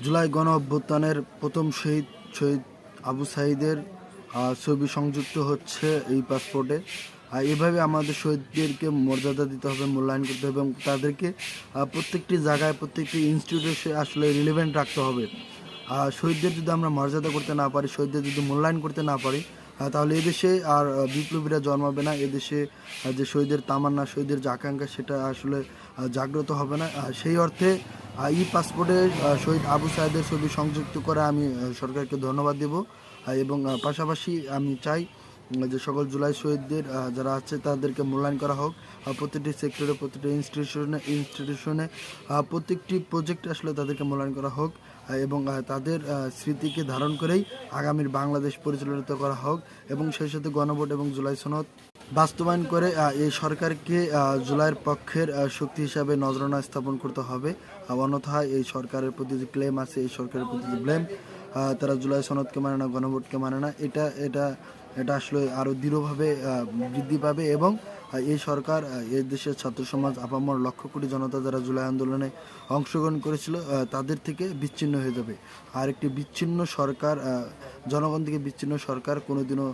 জুলাই গণ অভ্যুত্থানের প্রথম শহীদ শহীদ আবু সাঈদের ছবি সংযুক্ত হচ্ছে এই পাসপোর্টে। এভাবে আমাদের শহীদদেরকে মর্যাদা দিতে হবে, মূল্যায়ন করতে হবে এবং তাদেরকে প্রত্যেকটি জায়গায় প্রত্যেকটি ইনস্টিটিউটে আসলে রিলেভেন্ট রাখতে হবে। শহীদদের যদি আমরা মর্যাদা করতে না পারি, শহীদদের যদি মূল্যায়ন করতে না পারি, তাহলে এদেশে আর বিপ্লবীরা জন্মাবে না। এদেশে যে শহীদের তামান্না, শহীদের যে আকাঙ্ক্ষা, সেটা আসলে জাগ্রত হবে না। সেই অর্থে ই পাসপোর্টে শহীদ আবু সাঈদের ছবি সংযুক্ত করে আমি সরকারকে ধন্যবাদ দেব। এবং পাশাপাশি আমি চাই যে সকল জুলাই শহীদদের যারা আছে তাদেরকে মূল্যায়ন করা হোক। প্রতিটি সেক্টরে, প্রতিটি ইনস্টিটিউশনে প্রত্যেকটি প্রজেক্টে আসলে তাদেরকে মূল্যায়ন করা হোক এবং তাদের স্মৃতিকে ধারণ করেই আগামীর বাংলাদেশ পরিচালিত করা হোক এবং সেই সাথে গণভোট এবং জুলাই সনদ বাস্তবায়ন করে এই সরকারকে জুলাইয়ের পক্ষের শক্তি হিসাবে নজরানা স্থাপন করতে হবে। অন্যথায় এই সরকারের প্রতি যে ক্লেম আছে, এই সরকারের প্রতি যে ব্লেম, তারা জুলাই সনদকে মানে না, গণভোটকে মানে না, এটা আসলে আরও দৃঢ়ভাবে বৃদ্ধি পাবে এবং এই সরকার এই দেশের ছাত্র সমাজ, আপামর লক্ষ কোটি জনতা যারা জুলাই আন্দোলনে অংশগ্রহণ করেছিল তাদের থেকে বিচ্ছিন্ন হয়ে যাবে। আর একটি বিচ্ছিন্ন সরকার, জনগণ থেকে বিচ্ছিন্ন সরকার কোনোদিনও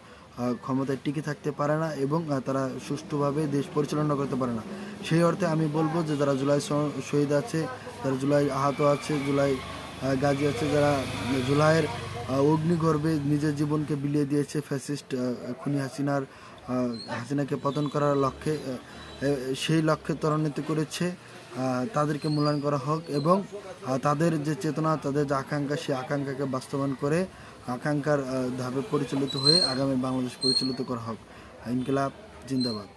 ক্ষমতায় টিকে থাকতে পারে না এবং তারা সুষ্ঠুভাবে দেশ পরিচালনা করতে পারে না। সেই অর্থে আমি বলবো যে যারা জুলাই শহীদ আছে, যারা জুলাই আহত আছে, জুলাই গাজী আছে, যারা জুলাইয়ের অগ্নিগর্ভে নিজের জীবনকে বিলিয়ে দিয়েছে ফ্যাসিস্ট খুনি হাসিনাকে পতন করার লক্ষ্যে, সেই লক্ষ্যে ত্বরান্বিত করেছে, তাদেরকে মূল্যায়ন করা হোক এবং তাদের যে চেতনা, তাদের যে আকাঙ্ক্ষা, সেই আকাঙ্ক্ষাকে বাস্তবায়ন করে আকাঙ্ক্ষার ধাপে পরিচালিত হয়ে আগামী বাংলাদেশ পরিচালিত করা হোক। ইনকিলাব জিন্দাবাদ।